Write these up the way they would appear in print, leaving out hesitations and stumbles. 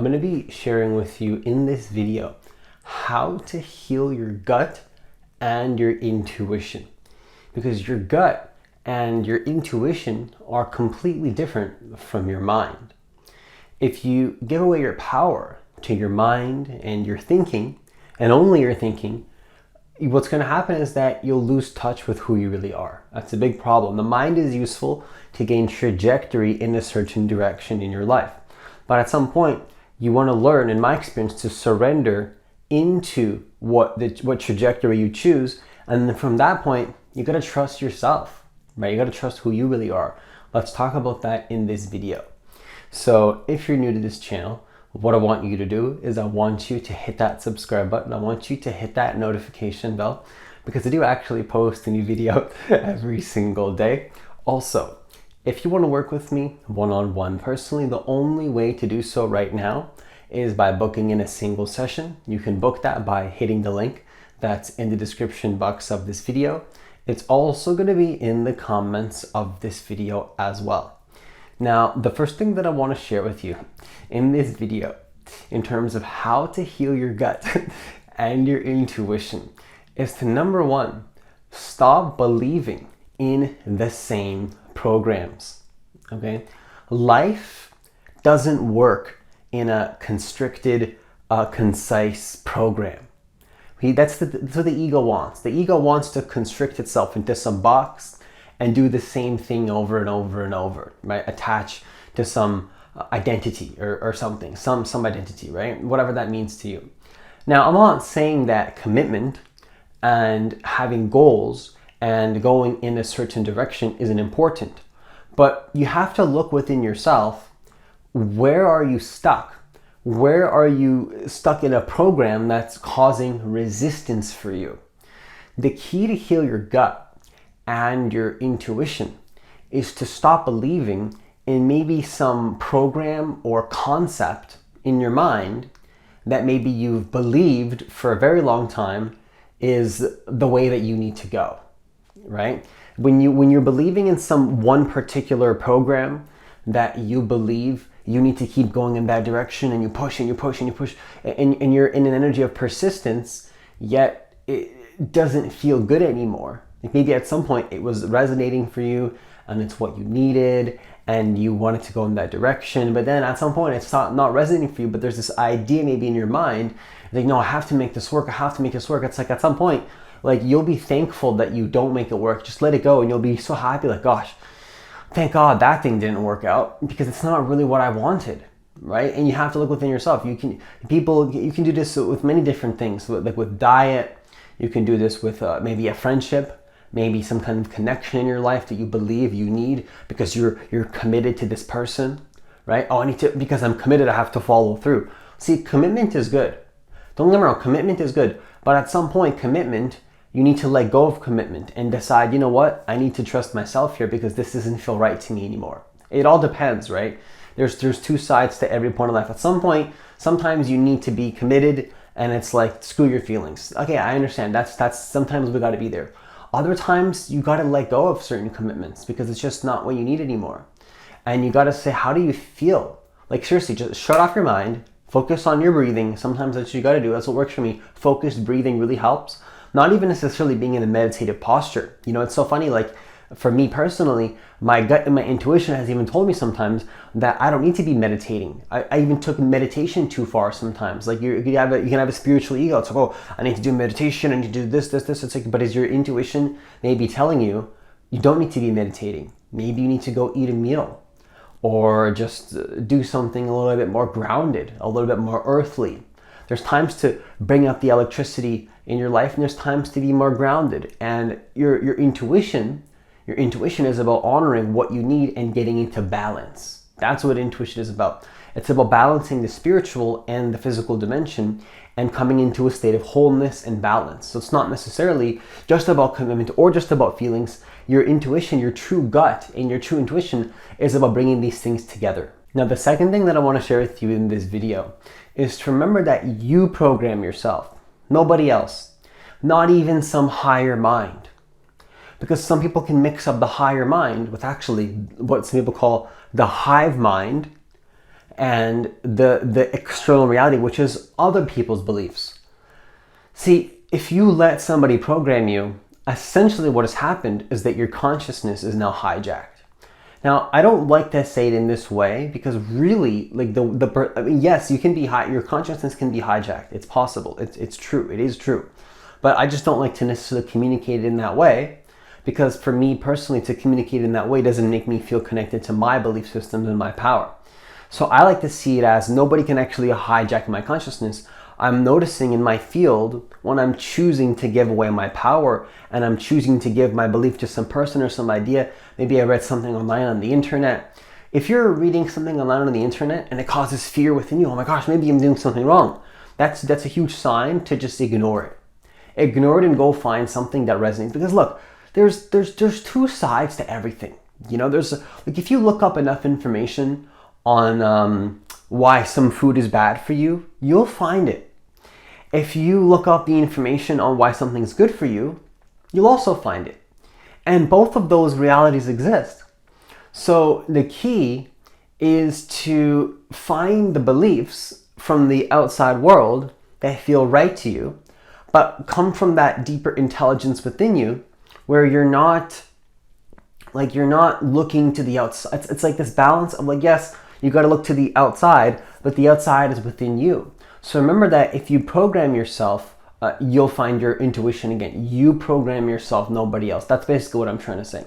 I'm going to be sharing with you in this video how to heal your gut and your intuition, because your gut and your intuition are completely different from your mind. If you give away your power to your mind and your thinking, and only your thinking, what's going to happen is that you'll lose touch with who you really are. That's a big problem. The mind is useful to gain trajectory in a certain direction in your life. But at some point, you want to learn, in my experience, to surrender into what trajectory you choose. And then from that point, you got to trust yourself, right? You got to trust who you really are. Let's talk about that in this video. So if you're new to this channel, what I want you to do is I want you to hit that subscribe button. I want you to hit that notification bell, because I do actually post a new video every single day. Also, if you want to work with me one-on-one personally, the only way to do so right now is by booking in a single session. You can book that by hitting the link that's in the description box of this video. It's also going to be in the comments of this video as well. Now, the first thing that I want to share with you in this video, in terms of how to heal your gut and your intuition, is to, number one, stop believing in the same programs. Okay? Life doesn't work in a constricted, concise program. That's what the ego wants. The ego wants to constrict itself into some box and do the same thing over and over and over, right? Attach to some identity or something, some identity, right? Whatever that means to you. Now, I'm not saying that commitment and having goals and going in a certain direction isn't important, but you have to look within yourself. Where are you stuck? Where are you stuck in a program that's causing resistance for you? The key to heal your gut and your intuition is to stop believing in maybe some program or concept in your mind that maybe you've believed for a very long time is the way that you need to go, right? When you're believing in some one particular program that you believe you need to keep going in that direction, and you push and you push and you push, and you're in an energy of persistence, yet it doesn't feel good anymore. Like maybe at some point it was resonating for you and it's what you needed and you wanted to go in that direction, but then at some point it's not resonating for you, but there's this idea maybe in your mind, like, no, I have to make this work, I have to make this work. It's like at some point, like, you'll be thankful that you don't make it work. Just let it go and you'll be so happy, like, gosh, thank God that thing didn't work out, because it's not really what I wanted, right? And you have to look within yourself. You can do this with many different things, like with diet. You can do this with maybe a friendship, maybe some kind of connection in your life that you believe you need because you're committed to this person, right? Oh, I need to, because I'm committed, I have to follow through. See, commitment is good. Don't get me wrong, commitment is good. But at some point, commitment, you need to let go of commitment and decide, you know what? I need to trust myself here because this doesn't feel right to me anymore. It all depends, right? There's two sides to every point of life. At some point, sometimes you need to be committed and it's like, screw your feelings. Okay, I understand. That's sometimes we got to be there. Other times you got to let go of certain commitments because it's just not what you need anymore. And you got to say, how do you feel? Like, seriously, just shut off your mind, focus on your breathing. Sometimes that's what you got to do. That's what works for me. Focused breathing really helps. Not even necessarily being in a meditative posture. You know, it's so funny, like, for me personally, my gut and my intuition has even told me sometimes that I don't need to be meditating. I even took meditation too far sometimes. Like, you can have a spiritual ego. It's like, oh, I need to do meditation, I need to do this. It's like, but is your intuition maybe telling you you don't need to be meditating? Maybe you need to go eat a meal, or just do something a little bit more grounded, a little bit more earthly. There's times to bring up the electricity in your life, and there's times to be more grounded. And your intuition is about honoring what you need and getting into balance. That's what intuition is about. It's about balancing the spiritual and the physical dimension and coming into a state of wholeness and balance. So it's not necessarily just about commitment or just about feelings. Your intuition, your true gut and your true intuition is about bringing these things together. Now, the second thing that I want to share with you in this video is to remember that you program yourself, nobody else, not even some higher mind. Because some people can mix up the higher mind with actually what some people call the hive mind, and the external reality, which is other people's beliefs. See, if you let somebody program you, essentially what has happened is that your consciousness is now hijacked. Now, I don't like to say it in this way because really, like I mean, yes, you can be your consciousness can be hijacked. It's possible. It's true. It is true. But I just don't like to necessarily communicate it in that way, because for me personally, to communicate in that way doesn't make me feel connected to my belief systems and my power. So I like to see it as nobody can actually hijack my consciousness. I'm noticing in my field when I'm choosing to give away my power and I'm choosing to give my belief to some person or some idea. Maybe I read something online on the internet. If you're reading something online on the internet and it causes fear within you, oh my gosh, maybe I'm doing something wrong. That's a huge sign to just ignore it. Ignore it and go find something that resonates. Because look, there's two sides to everything. You know, there's like, if you look up enough information on why some food is bad for you, you'll find it. If you look up the information on why something's good for you, you'll also find it. And both of those realities exist. So the key is to find the beliefs from the outside world that feel right to you, but come from that deeper intelligence within you, where you're not looking to the outside. It's like this balance of like, yes, you got to look to the outside, but the outside is within you. So remember that if you program yourself, you'll find your intuition again. You program yourself, nobody else. That's basically what I'm trying to say.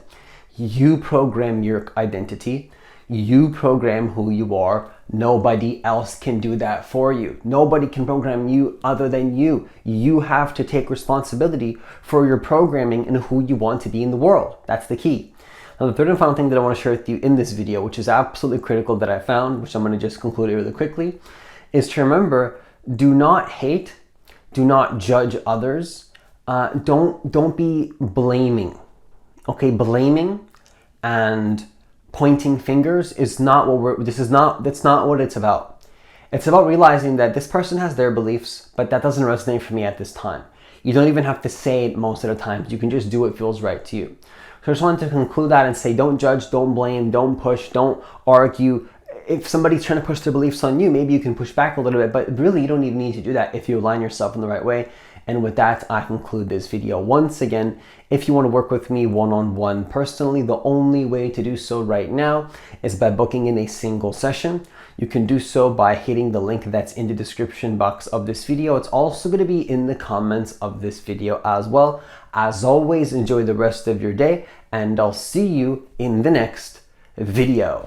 You program your identity. You program who you are. Nobody else can do that for you. Nobody can program you other than you. You have to take responsibility for your programming and who you want to be in the world. That's the key. Now, the third and final thing that I want to share with you in this video, which is absolutely critical that I found, which I'm going to just conclude really quickly, is to remember, do not hate, do not judge others, don't be blaming. Okay, blaming and pointing fingers is not what that's not what it's about. It's about realizing that this person has their beliefs, but that doesn't resonate for me at this time. You don't even have to say it most of the time. You can just do what feels right to you. So I just wanted to conclude that and say, don't judge, don't blame, don't push, don't argue. If somebody's trying to push their beliefs on you, maybe you can push back a little bit, but really you don't even need to do that if you align yourself in the right way. And with that, I conclude this video. Once again, if you want to work with me one-on-one personally, the only way to do so right now is by booking in a single session. You can do so by hitting the link that's in the description box of this video. It's also going to be in the comments of this video as well. As always, enjoy the rest of your day, and I'll see you in the next video.